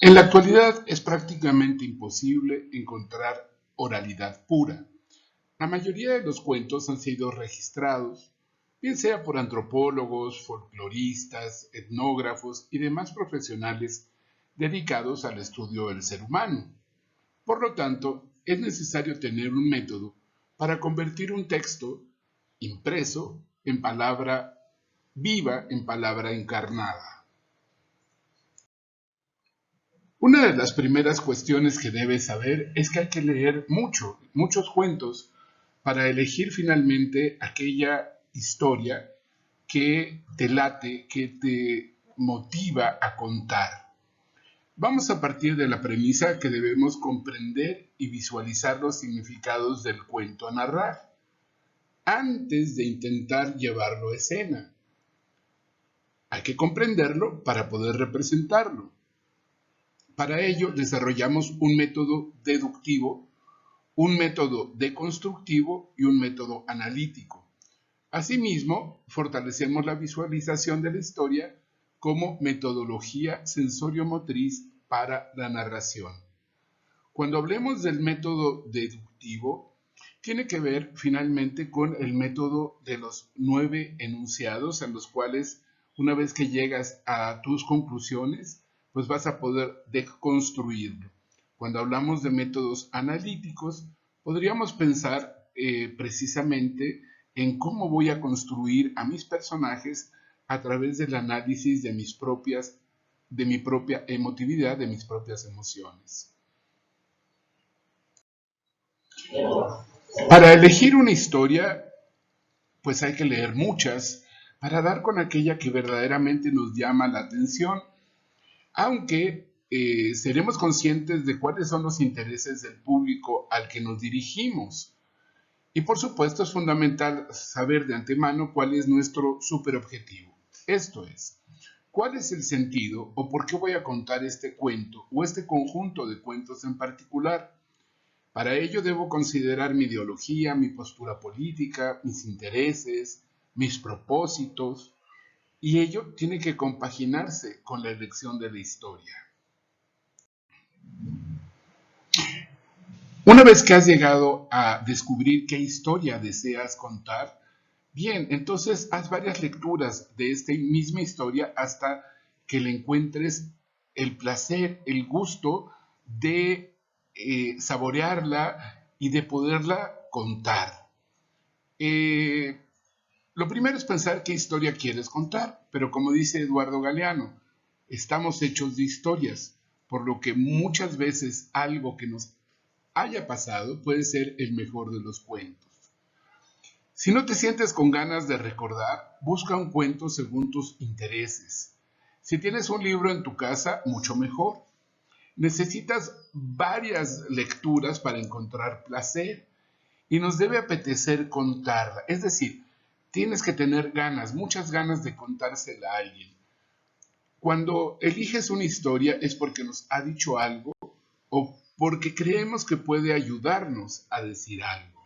En la actualidad es prácticamente imposible encontrar oralidad pura. La mayoría de los cuentos han sido registrados, bien sea por antropólogos, folcloristas, etnógrafos y demás profesionales dedicados al estudio del ser humano. Por lo tanto, es necesario tener un método para convertir un texto impreso en palabra viva, en palabra encarnada. Una de las primeras cuestiones que debes saber es que hay que leer muchos cuentos para elegir finalmente aquella historia que te late, que te motiva a contar. Vamos a partir de la premisa que debemos comprender y visualizar los significados del cuento a narrar antes de intentar llevarlo a escena. Hay que comprenderlo para poder representarlo. Para ello desarrollamos un método deductivo, un método deconstructivo y un método analítico. Asimismo, fortalecemos la visualización de la historia como metodología sensorio-motriz para la narración. Cuando hablemos del método deductivo, tiene que ver finalmente con el método de los 9 enunciados en los cuales una vez que llegas a tus conclusiones, pues vas a poder deconstruirlo. Cuando hablamos de métodos analíticos, podríamos pensar precisamente en cómo voy a construir a mis personajes a través del análisis de mi propia emotividad, de mis propias emociones. Para elegir una historia, pues hay que leer muchas para dar con aquella que verdaderamente nos llama la atención, aunque seremos conscientes de cuáles son los intereses del público al que nos dirigimos. Y por supuesto es fundamental saber de antemano cuál es nuestro superobjetivo. Esto es, ¿cuál es el sentido o por qué voy a contar este cuento o este conjunto de cuentos en particular? Para ello debo considerar mi ideología, mi postura política, mis intereses, mis propósitos, y ello tiene que compaginarse con la elección de la historia. Una vez que has llegado a descubrir qué historia deseas contar, bien, entonces haz varias lecturas de esta misma historia hasta que le encuentres el placer, el gusto de saborearla y de poderla contar. Eh, lo primero es pensar qué historia quieres contar, pero como dice Eduardo Galeano, estamos hechos de historias, por lo que muchas veces algo que nos haya pasado puede ser el mejor de los cuentos. Si no te sientes con ganas de recordar, busca un cuento según tus intereses. Si tienes un libro en tu casa, mucho mejor. Necesitas varias lecturas para encontrar placer y nos debe apetecer contarla. Es decir, tienes que tener ganas, muchas ganas de contársela a alguien. Cuando eliges una historia es porque nos ha dicho algo o porque creemos que puede ayudarnos a decir algo.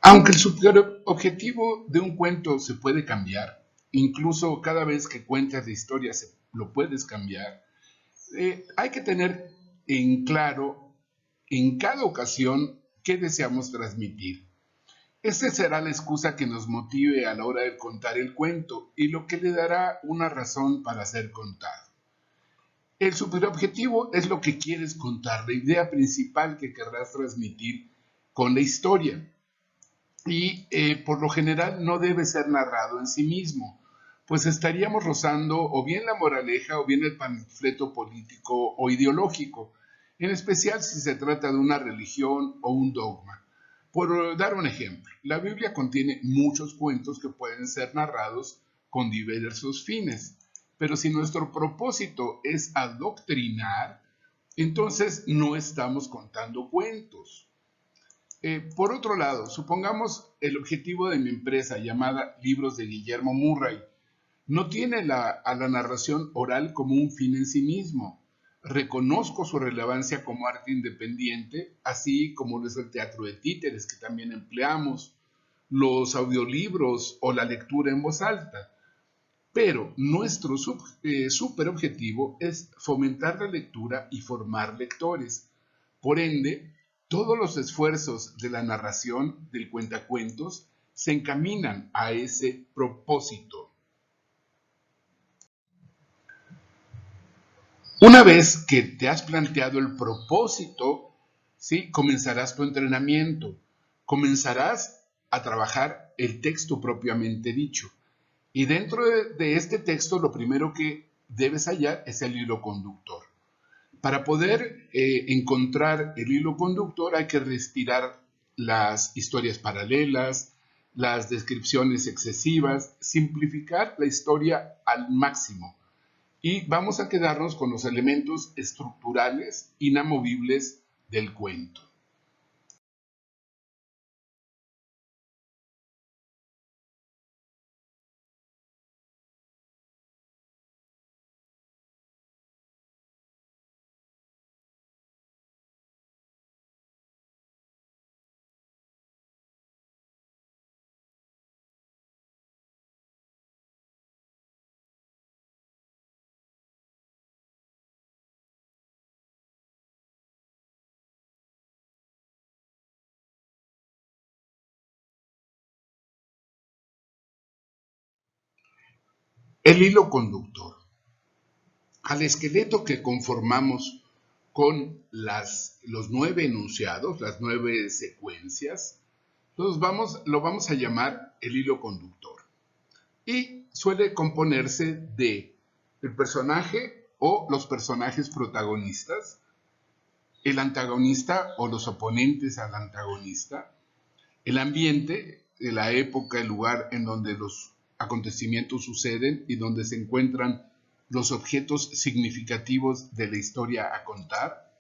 Aunque el objetivo de un cuento se puede cambiar, incluso cada vez que cuentas la historia lo puedes cambiar, hay que tener en claro en cada ocasión qué deseamos transmitir. Esa será la excusa que nos motive a la hora de contar el cuento y lo que le dará una razón para ser contado. El superobjetivo es lo que quieres contar, la idea principal que querrás transmitir con la historia. Y por lo general no debe ser narrado en sí mismo, pues estaríamos rozando o bien la moraleja o bien el panfleto político o ideológico, en especial si se trata de una religión o un dogma. Por dar un ejemplo, la Biblia contiene muchos cuentos que pueden ser narrados con diversos fines, pero si nuestro propósito es adoctrinar, entonces no estamos contando cuentos. Por otro lado, supongamos el objetivo de mi empresa llamada Libros de Guillermo Murray. No tiene a la narración oral como un fin en sí mismo. Reconozco su relevancia como arte independiente, así como lo es el teatro de títeres que también empleamos, los audiolibros o la lectura en voz alta. Pero nuestro super objetivo es fomentar la lectura y formar lectores. Por ende, todos los esfuerzos de la narración del cuentacuentos se encaminan a ese propósito. Una vez que te has planteado el propósito, ¿sí? Comenzarás tu entrenamiento, comenzarás a trabajar el texto propiamente dicho. Y dentro de este texto, lo primero que debes hallar es el hilo conductor. Para poder encontrar el hilo conductor hay que retirar las historias paralelas, las descripciones excesivas, simplificar la historia al máximo. Y vamos a quedarnos con los elementos estructurales inamovibles del cuento. El hilo conductor. Al esqueleto que conformamos con los 9 enunciados, las 9 secuencias, lo vamos a llamar el hilo conductor. Y suele componerse de el personaje o los personajes protagonistas, el antagonista o los oponentes al antagonista, el ambiente de la época, el lugar en donde los acontecimientos suceden y donde se encuentran los objetos significativos de la historia a contar.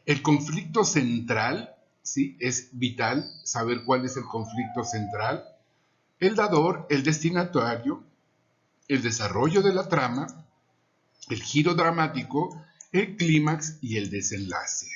El conflicto central, ¿sí? Es vital saber cuál es el conflicto central. El dador, el destinatario, el desarrollo de la trama, el giro dramático, el clímax y el desenlace.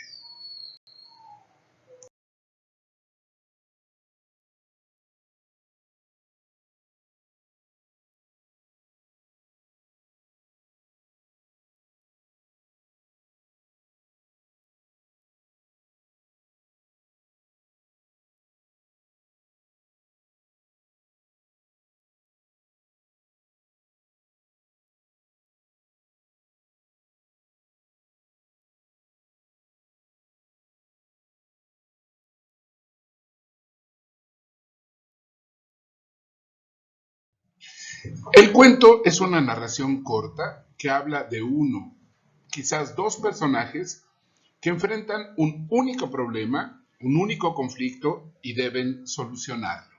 El cuento es una narración corta que habla de uno, quizás dos personajes que enfrentan un único problema, un único conflicto y deben solucionarlo.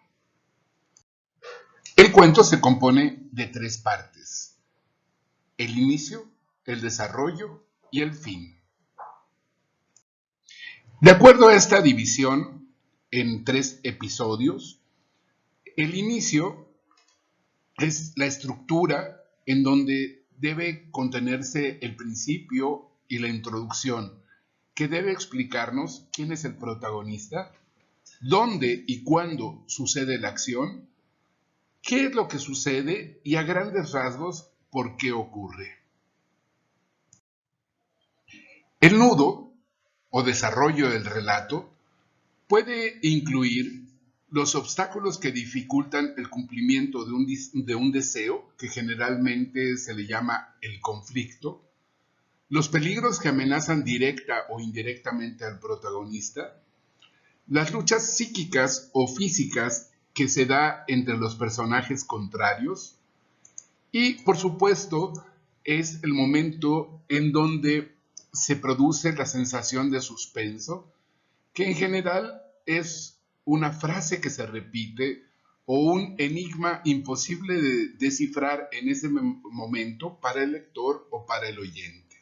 El cuento se compone de 3 partes: el inicio, el desarrollo y el fin. De acuerdo a esta división en 3 episodios, el inicio es la estructura en donde debe contenerse el principio y la introducción, que debe explicarnos quién es el protagonista, dónde y cuándo sucede la acción, qué es lo que sucede y a grandes rasgos por qué ocurre. El nudo o desarrollo del relato puede incluir los obstáculos que dificultan el cumplimiento de un deseo, que generalmente se le llama el conflicto, los peligros que amenazan directa o indirectamente al protagonista, las luchas psíquicas o físicas que se da entre los personajes contrarios y, por supuesto, es el momento en donde se produce la sensación de suspenso, que en general es una frase que se repite o un enigma imposible de descifrar en ese momento para el lector o para el oyente.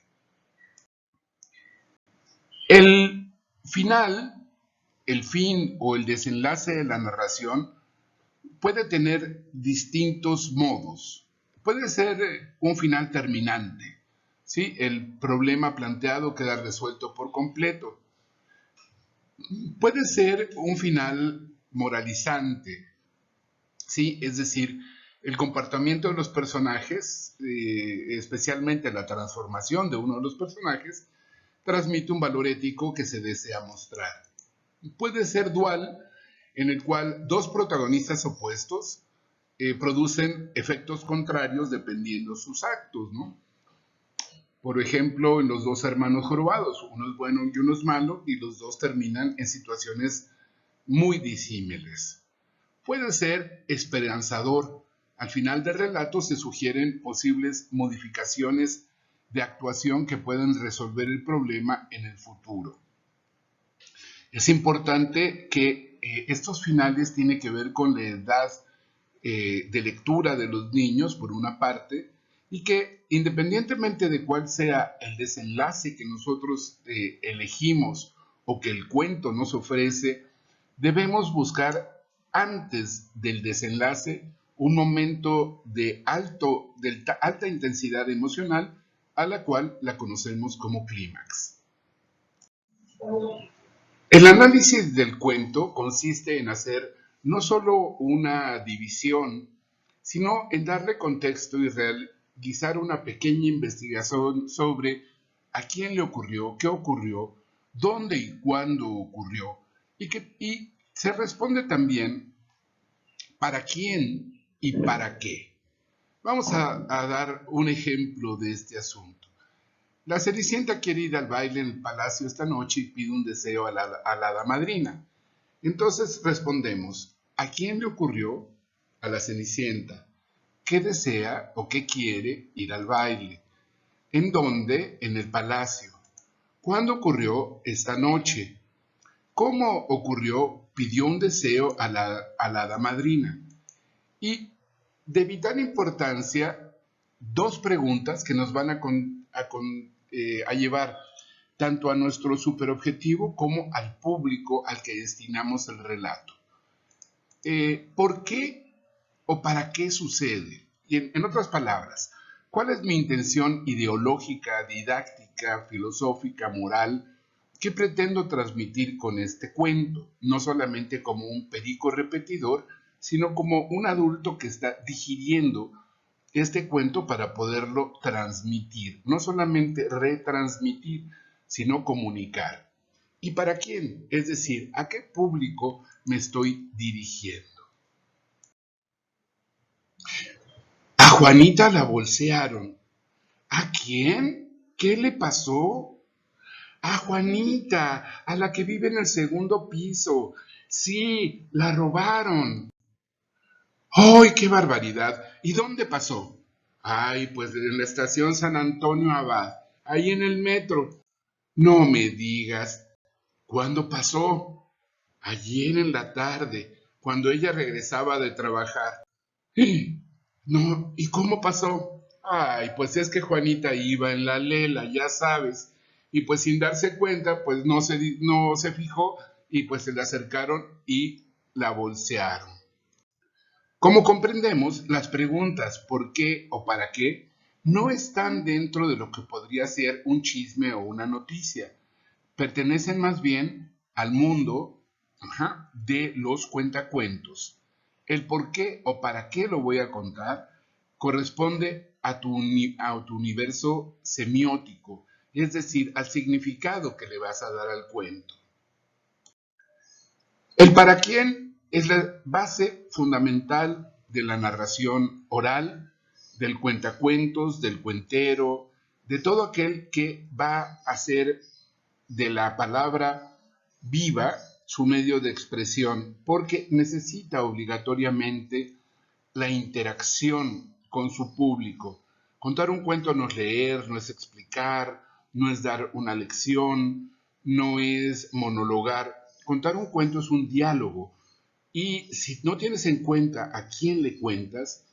El final, el fin o el desenlace de la narración puede tener distintos modos. Puede ser un final terminante, ¿sí? El problema planteado queda resuelto por completo. Puede ser un final moralizante, ¿sí? Es decir, El comportamiento de los personajes, especialmente la transformación de uno de los personajes, transmite un valor ético que se desea mostrar. Puede ser dual, en el cual dos protagonistas opuestos producen efectos contrarios dependiendo sus actos, ¿no? Por ejemplo, en los dos hermanos jorobados, uno es bueno y uno es malo, y los dos terminan en situaciones muy disímiles. Puede ser esperanzador. Al final del relato se sugieren posibles modificaciones de actuación que pueden resolver el problema en el futuro. Es importante que estos finales tienen que ver con la edad de lectura de los niños, por una parte, y que independientemente de cuál sea el desenlace que nosotros elegimos o que el cuento nos ofrece, debemos buscar antes del desenlace un momento de alta intensidad emocional, a la cual la conocemos como clímax. El análisis del cuento consiste en hacer no solo una división, sino en darle contexto y realizar una pequeña investigación sobre a quién le ocurrió, qué ocurrió, dónde y cuándo ocurrió, y se responde también para quién y para qué. Vamos a dar un ejemplo de este asunto. La Cenicienta quiere ir al baile en el palacio esta noche y pide un deseo a la hada madrina. Entonces respondemos, ¿a quién le ocurrió? A la Cenicienta. ¿Qué desea o qué quiere ir al baile? ¿En dónde? En el palacio. ¿Cuándo ocurrió? Esta noche. ¿Cómo ocurrió? Pidió un deseo a la hada madrina. Y de vital importancia, dos preguntas que nos van a llevar tanto a nuestro superobjetivo como al público al que destinamos el relato. ¿Por qué o para qué sucede? Y en otras palabras, ¿cuál es mi intención ideológica, didáctica, filosófica, moral que pretendo transmitir con este cuento? No solamente como un perico repetidor, sino como un adulto que está digiriendo este cuento para poderlo transmitir, no solamente retransmitir, sino comunicar. ¿Y para quién? Es decir, ¿a qué público me estoy dirigiendo? A Juanita la bolsearon. ¿A quién? ¿Qué le pasó? A Juanita, a la que vive en el segundo piso. Sí, la robaron. ¡Ay, qué barbaridad! ¿Y dónde pasó? Ay, pues en la estación San Antonio Abad, ahí en el metro. No me digas. ¿Cuándo pasó? Ayer en la tarde, cuando ella regresaba de trabajar. No, ¿y cómo pasó? Ay, pues es que Juanita iba en la lela, ya sabes. Y pues sin darse cuenta, pues no se fijó y pues se le acercaron y la bolsearon. Como comprendemos, las preguntas ¿por qué o para qué? No están dentro de lo que podría ser un chisme o una noticia. Pertenecen más bien al mundo de los cuentacuentos. El por qué o para qué lo voy a contar corresponde a tu universo semiótico, es decir, al significado que le vas a dar al cuento. El para quién es la base fundamental de la narración oral, del cuentacuentos, del cuentero, de todo aquel que va a hacer de la palabra viva su medio de expresión, porque necesita obligatoriamente la interacción con su público. Contar un cuento no es leer, no es explicar, no es dar una lección, no es monologar. Contar un cuento es un diálogo. Y si no tienes en cuenta a quién le cuentas,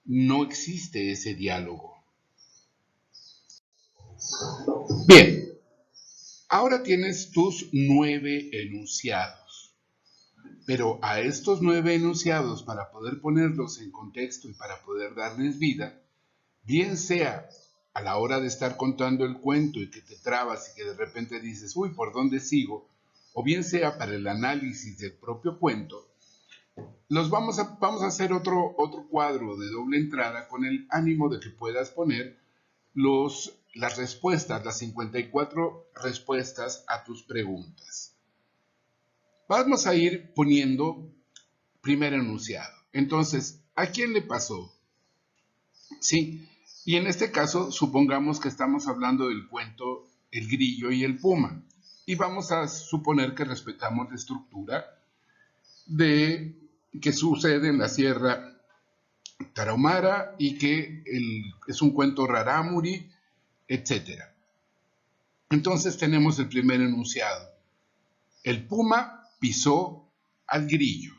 no existe ese diálogo. Bien, ahora tienes tus 9 enunciados. Pero a estos 9 enunciados, para poder ponerlos en contexto y para poder darles vida, bien sea a la hora de estar contando el cuento y que te trabas y que de repente dices, uy, ¿por dónde sigo? O bien sea para el análisis del propio cuento, Vamos a hacer otro cuadro de doble entrada con el ánimo de que puedas poner las respuestas, las 54 respuestas a tus preguntas. Vamos a ir poniendo primer enunciado. Entonces, ¿a quién le pasó? Sí, y en este caso supongamos que estamos hablando del cuento El grillo y el puma. Y vamos a suponer que respetamos la estructura de que sucede en la Sierra Tarahumara y que es un cuento rarámuri, etc. Entonces tenemos el primer enunciado. El puma pisó al grillo.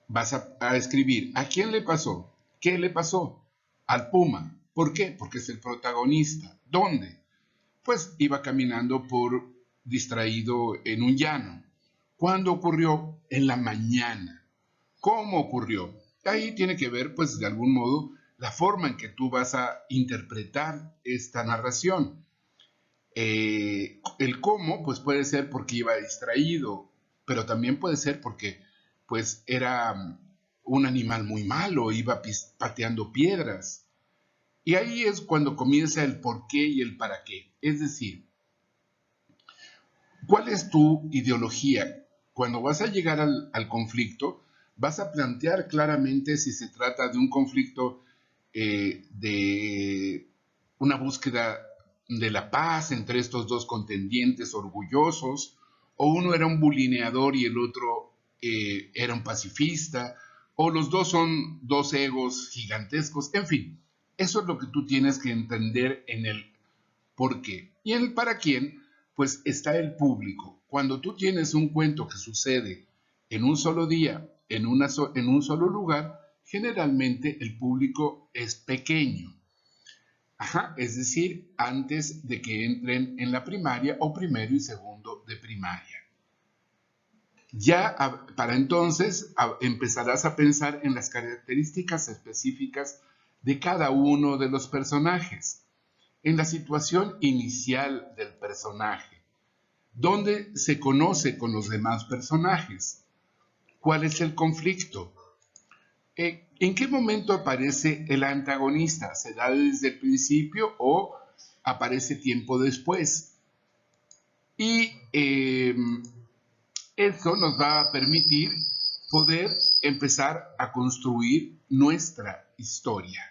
Vas a escribir, ¿a quién le pasó? ¿Qué le pasó? Al puma. ¿Por qué? Porque es el protagonista. ¿Dónde? Pues iba caminando distraído en un llano. ¿Cuándo ocurrió? En la mañana. ¿Cómo ocurrió? Ahí tiene que ver, pues, de algún modo, la forma en que tú vas a interpretar esta narración. El cómo, pues puede ser porque iba distraído, pero también puede ser porque, pues, era un animal muy malo, iba pateando piedras. Y ahí es cuando comienza el por qué y el para qué. Es decir, ¿cuál es tu ideología? Cuando vas a llegar al conflicto, vas a plantear claramente si se trata de un conflicto de una búsqueda de la paz entre estos dos contendientes orgullosos, o uno era un bulineador y el otro era un pacifista, o los dos son dos egos gigantescos, en fin, eso es lo que tú tienes que entender en el por qué. Y en el para quién, pues está el público. Cuando tú tienes un cuento que sucede en un solo día, en un solo lugar, generalmente el público es pequeño. Ajá, es decir, antes de que entren en la primaria o primero y segundo de primaria. Ya para entonces empezarás a pensar en las características específicas de cada uno de los personajes, en la situación inicial del personaje, dónde se conoce con los demás personajes, cuál es el conflicto, en qué momento aparece el antagonista, se da desde el principio o aparece tiempo después. Y eso nos va a permitir poder empezar a construir nuestra historia.